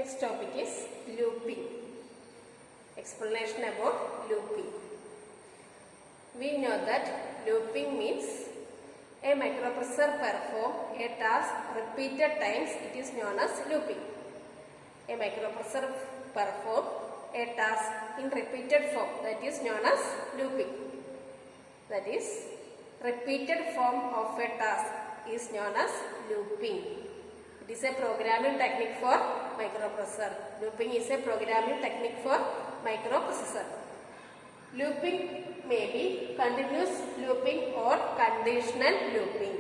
Next topic is looping. Explanation about looping. We know that looping means a microprocessor perform a task repeated times. It is known as looping. A microprocessor perform a task in repeated form. That is known as looping. That is, repeated form of a task is known as looping. It is a programming technique for microprocessor. Looping is a programming technique for microprocessor. Looping may be continuous looping or conditional looping.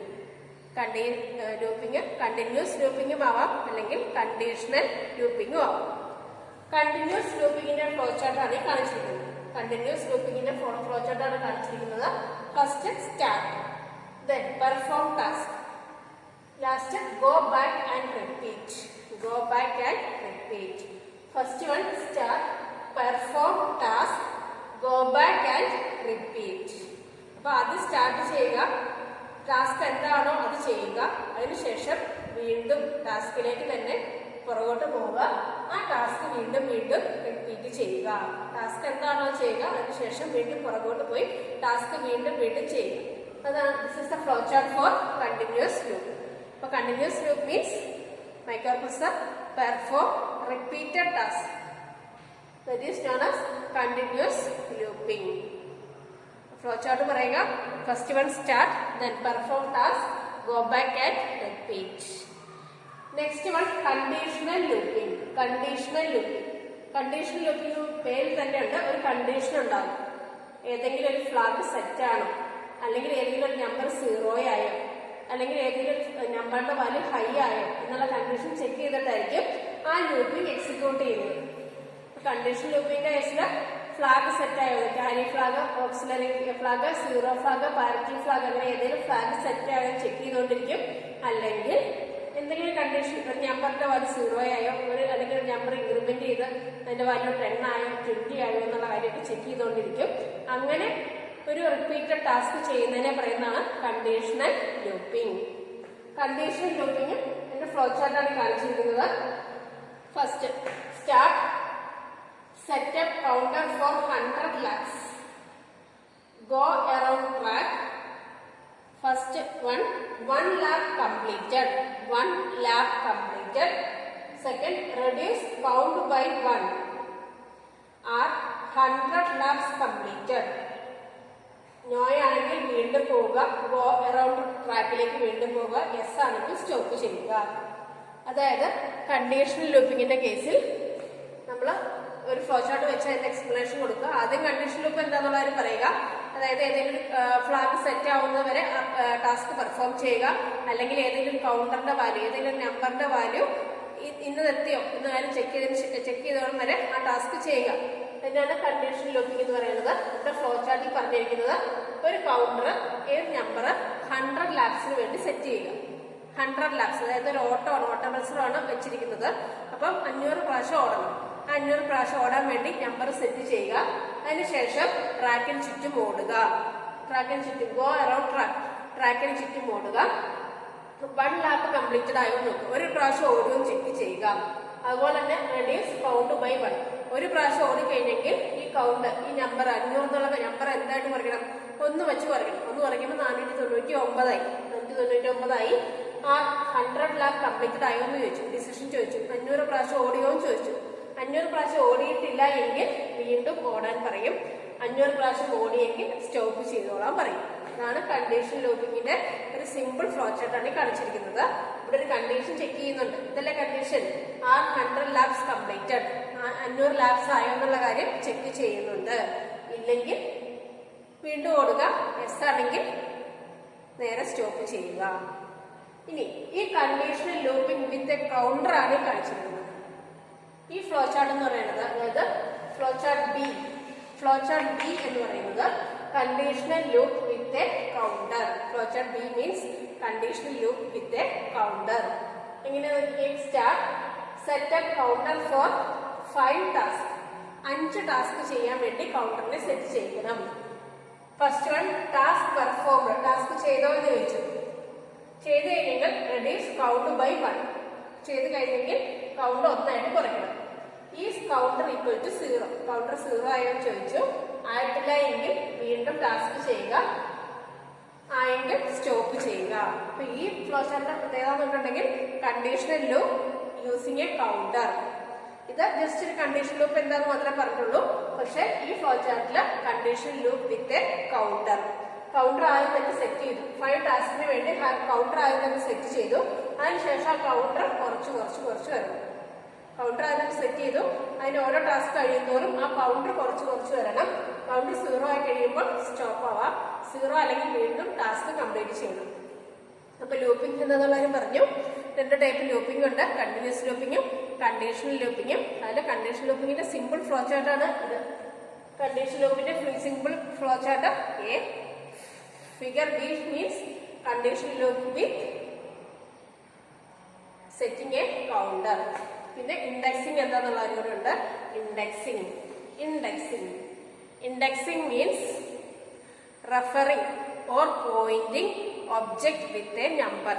Continuous looping ആവാം അല്ലെങ്കിൽ conditional looping ആവാം. Continuous looping ന്റെ flowchart ആണ് കാണിച്ചിരിക്കുന്നത്. Continuous looping ന്റെ flowchart ആണ് കാണിച്ചിരിക്കുന്നത്. First start, then perform task. Last go back and repeat. Go back and repeat. First one start, perform task, go back and repeat. അപ്പോൾ അത് start ചെയ്യുക, ടാസ്ക് എന്താണോ അത് ചെയ്യുക, അതിനുശേഷം വീണ്ടും ടാസ്കിലേക്ക് തന്നെ പുറകോട്ട് പോവുക, ആ ടാസ്ക് വീണ്ടും വീണ്ടും റിപ്പീറ്റ് ചെയ്യുക. ടാസ്ക് എന്താണോ ചെയ്യുക, അതിനുശേഷം വീണ്ടും പുറകോട്ട് പോയി ടാസ്ക് വീണ്ടും വീണ്ടും ചെയ്യുക. അതാണ് this is the flow chart for continuous loop. അപ്പോൾ continuous loop means microprocessor perform repeated task. That is known as continuous looping. Flowchart പറയുക, first one start, then perform task, go back and repeat. Next one conditional looping. Conditional looping. Conditional looping പേരിൽ തന്നെ ഉണ്ട്, ഒരു condition ഉണ്ടാകും. ഏതെങ്കിലും ഒരു flag set ആണോ, അല്ലെങ്കിൽ ഏതെങ്കിലും ഒരു നമ്പർ 0 ആയോ, അല്ലെങ്കിൽ ഏതെങ്കിലും നമ്പറിന്റെ വാല്യൂ ഹൈ ആയോ എന്നുള്ള കണ്ടീഷൻ ചെക്ക് ചെയ്തിട്ടായിരിക്കും ആ ലൂപ്പിംഗ് എക്സിക്യൂട്ട് ചെയ്യുന്നത്. കണ്ടീഷൻ ലൂപ്പിംഗിന്റെ കേസിൽ ഫ്ലാഗ് സെറ്റ് ആയോ, carry flag, auxiliary flag, 0 flag, parity flag, അങ്ങനെ ഏതെങ്കിലും ഫ്ലാഗ് സെറ്റ് ആയോ ചെക്ക് ചെയ്തുകൊണ്ടിരിക്കും. അല്ലെങ്കിൽ എന്തെങ്കിലും കണ്ടീഷൻ, ഒരു നമ്പറിന്റെ വാല്യൂ 0 ആയോ, അല്ലെങ്കിൽ ഒരു നമ്പർ ഇൻക്രിമെന്റ് ചെയ്ത് അതിന്റെ വാല്യൂ 10 ആയോ 20 ആയോ എന്നുള്ള കാര്യമൊക്കെ ചെക്ക് ചെയ്തുകൊണ്ടിരിക്കും. അങ്ങനെ ഒരു റിപ്പീറ്റഡ് ടാസ്ക് ചെയ്യുന്നതിനെ പറയുന്നതാണ് കണ്ടീഷണൽ ലൂപ്പിംഗ്. കണ്ടീഷണൽ ലൂപ്പിംഗ് എന്റെ ഫ്ലോ ചാർട്ടാണ് കാണിച്ചിരിക്കുന്നത്. First start, setup counter for 100 laps, go around track. First one, 1 lap completed, 1 lap completed. Second, reduce count by 1 are 100 laps completed. നോയാണെങ്കിൽ വീണ്ടും പോവുക, ഗോ അറൌണ്ട് ട്രാക്കിലേക്ക് വീണ്ടും പോവുക, യെസ് ആണെങ്കിൽ സ്റ്റോപ്പ് ചെയ്യുക. അതായത് കണ്ടീഷണൽ ലൂപ്പിങ്ങിന്റെ കേസിൽ നമ്മൾ ഒരു ഫ്ലോ ചാർട്ട് വെച്ച് അതിന്റെ എക്സ്പ്ലനേഷൻ കൊടുക്കുക. ആദ്യം കണ്ടീഷണൽ ലൂപ്പ് എന്താണെന്നുള്ള കാര്യം പറയുക. അതായത് ഏതെങ്കിലും ഫ്ലാഗ് സെറ്റ് ആവുന്നവരെ ടാസ്ക് പെർഫോം ചെയ്യുക, അല്ലെങ്കിൽ ഏതെങ്കിലും കൗണ്ടറിന്റെ വാല്യൂ, ഏതെങ്കിലും നമ്പറിന്റെ വാല്യൂ ഇന്നതെത്തിയോ എന്ന കാര്യം ചെക്ക് ചെയ്തോളം വരെ ആ ടാസ്ക് ചെയ്യുക. തന്നെയാണ് കണ്ടീഷണൽ ലൂപ്പിംഗ് എന്ന് പറയുന്നത്. ഇവിടെ ഫ്ലോ ചാർട്ടിൽ പറഞ്ഞിരിക്കുന്നത് ഒരു കൗണ്ടർ ഏത് നമ്പർ 100 ലാപ്സിന് വേണ്ടി സെറ്റ് ചെയ്യുക. 100 ലാപ്സ്, അതായത് ഒരു ഓട്ട മത്സരമാണ് വെച്ചിരിക്കുന്നത്. അപ്പം 500 പ്രാവശ്യം ഓടണം. ആ 500 പ്രാവശ്യം ഓടാൻ വേണ്ടി നമ്പർ സെറ്റ് ചെയ്യുക. അതിനുശേഷം ട്രാക്കിന് ചുറ്റും ഓടുക. ട്രാക്കിന് ചുറ്റും ഗോ അറൌണ്ട് ട്രാക്കിന് ചുറ്റും ഓടുക. 1 ലാപ്പ് കംപ്ലീറ്റഡ് ആയോ നോക്കുക. ഒരു പ്രാവശ്യം ഓടുകയും ചെക്ക് ചെയ്യുക. അതുപോലെ തന്നെ റെഡ്യൂസ് കൗണ്ട് ബൈ 1. ഒരു പ്രാവശ്യം ഓടിക്കഴിഞ്ഞെങ്കിൽ ഈ കൗണ്ട്, ഈ നമ്പർ 500 എന്നുള്ള നമ്പർ എന്തായിട്ട് കുറയ്ക്കണം, 1 വെച്ച് കുറയ്ക്കണം. 1 കുറയ്ക്കുമ്പോൾ 499 ആയി. ആ 100 ലാപ്പ് കംപ്ലീറ്റഡ് ആയോ എന്ന് ചോദിച്ചു, ഡിസിഷൻ ചോദിച്ചു. 500 പ്രാവശ്യം ഓടിയോ എന്ന് ചോദിച്ചു. 500 പ്രാവശ്യം ഓടിയിട്ടില്ല എങ്കിൽ വീണ്ടും ഓടാൻ പറയും. 500 പ്രാവശ്യം ഓടിയെങ്കിൽ സ്റ്റോപ്പ് ചെയ്തോളാൻ പറയും. അതാണ് കണ്ടീഷൻ ലൂപ്പിങ്ങിന്റെ ഒരു സിമ്പിൾ ഫ്ലോ ചാർട്ടാണ് കാണിച്ചിരിക്കുന്നത്. ഇവിടെ ഒരു കണ്ടീഷൻ ചെക്ക് ചെയ്യുന്നുണ്ട്. ഇതല്ലേ കണ്ടീഷൻ, ആ 100 ലാപ്സ് കംപ്ലീറ്റഡ്, 500 ലാപ്സ് ആയോ എന്നുള്ള കാര്യം ചെക്ക് ചെയ്യുന്നുണ്ട്. ഇല്ലെങ്കിൽ വീണ്ടും ഓടുക, യെസ് ആണെങ്കിൽ നേരെ സ്റ്റോപ്പ് ചെയ്യുക. ഇനി ഈ conditional looping with a counter ആണ് കാണിച്ചിരിക്കുന്നത്. ഈ ഫ്ലോ ചാർട്ട് എന്ന് പറയുന്നത്, അതായത് ഫ്ലോ ചാർട്ട് ബി എന്ന് പറയുന്നത് conditional loop with a counter. Flow chart B means conditional loop with a counter. എങ്ങനെ start, setup counter for 5 task. 5 task ചെയ്യാൻ വേണ്ടി കൗണ്ടറിനെ സെറ്റ് ചെയ്യണം. First one, task performed, task ചെയ്തോ എന്ന് ചോദിച്ചു. ചെയ്ത് കഴിഞ്ഞെങ്കിൽ റെഡ്യൂസ് കൗണ്ട് ബൈ 1. ചെയ്ത് കഴിഞ്ഞെങ്കിൽ കൗണ്ട് 1 ആയിട്ട് കുറയ്ക്കണം. Counter equal to 0. കൗണ്ടർ 0 ആയോ ചോദിച്ചു. ആയിട്ടില്ല എങ്കിൽ വീണ്ടും ടാസ്ക് ചെയ്യുക, ആയെങ്കിൽ സ്റ്റോപ്പ് ചെയ്യുക. അപ്പൊ ഈ ഫ്ലോ ചാർട്ടിന്റെ പ്രത്യേകത എന്നുണ്ടെങ്കിൽ conditional loop using a counter. ഇത് ജസ്റ്റ് ഒരു കണ്ടീഷൻ ലൂപ്പ് എന്താന്ന് മാത്രമേ പറഞ്ഞുള്ളൂ. പക്ഷെ ഈ ഫ്ലോ ചാർട്ടില് condition loop with a counter. Counter ആദ്യം തന്നെ സെറ്റ് ചെയ്തു. 5 ടാസ്കിന് വേണ്ടി കൗണ്ടർ ആദ്യം തന്നെ സെറ്റ് ചെയ്തു. അതിനുശേഷം ആ കൗണ്ടർ കുറച്ച് വരണം. കൗണ്ടർ ആദ്യം സെറ്റ് ചെയ്തു. അതിന് ഓരോ ടാസ്ക് കഴിയുന്നതോറും ആ കൗണ്ടർ കുറച്ച് വരണം. കൗണ്ടർ 0 ആയി കഴിയുമ്പോൾ സ്റ്റോപ്പ് ആവാം. 0 അല്ലെങ്കിൽ വീണ്ടും ടാസ്ക് കംപ്ലീറ്റ് ചെയ്യണം. അപ്പൊ ലൂപ്പിംഗ് എന്താണെന്നുള്ളവരും പറഞ്ഞു. 2 ടൈപ്പ് ലൂപ്പിംഗ് ഉണ്ട്, കണ്ടിന്യൂസ് ലൂപ്പിംഗും കണ്ടീഷണൽ ലൂപ്പിംഗും. അതിൽ കണ്ടീഷണൽ ലൂപ്പിംഗിന്റെ സിമ്പിൾ ഫ്ലോ ചാർട്ടാണ് ഇത്. കണ്ടീഷണൽ ലൂപ്പിന്റെ simple flow chart A. Figure B means conditional loop with setting a counter. പിന്നെ ഇൻഡെക്സിംഗ് എന്താണെന്നുള്ളവരോടുണ്ട്. Indexing means referring or pointing object with a number.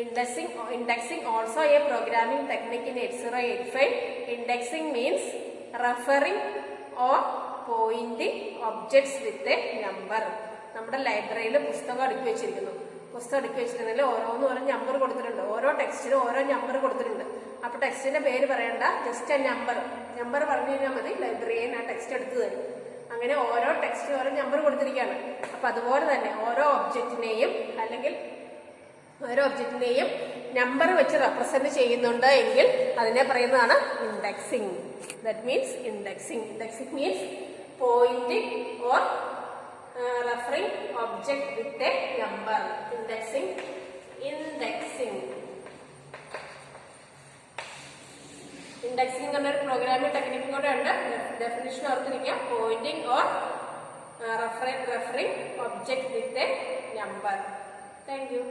Indexing also a programming technique in 8085. Indexing means referring or pointing objects with a number. നമ്മുടെ ലൈബ്രറിയിൽ പുസ്തകം അടുക്കി വെച്ചിരുന്നതിൽ ഓരോന്നും ഓരോ number കൊടുത്തിട്ടുണ്ട്. ഓരോ ടെക്സ്റ്റിനും ഓരോ നമ്പർ കൊടുത്തിട്ടുണ്ട്. അപ്പൊ ടെക്സ്റ്റിന്റെ പേര് പറയണ്ട, ജസ്റ്റ് ആ നമ്പർ പറഞ്ഞു കഴിഞ്ഞാൽ മതി. ലൈബ്രറിയിൽ ആ ടെക്സ്റ്റ് എടുത്തു തരും. അങ്ങനെ ഓരോ ടെക്സ്റ്റിനും ഓരോ നമ്പർ കൊടുത്തിരിക്കുകയാണ്. അപ്പൊ അതുപോലെ തന്നെ ഓരോ ഒബ്ജക്റ്റിനെയും നമ്പർ വെച്ച് റെപ്രസെന്റ് ചെയ്യുന്നുണ്ട് എങ്കിൽ അതിനെ പറയുന്നതാണ് indexing. That means indexing means pointing or referring object with a number. Indexing എന്നൊരു പ്രോഗ്രാമിംഗ് ടെക്നിക്കും കൂടെ ഉണ്ട്. ഡെഫിനിഷൻ ഓർത്തിരിക്കുക. Pointing or referring object with a number. Thank you.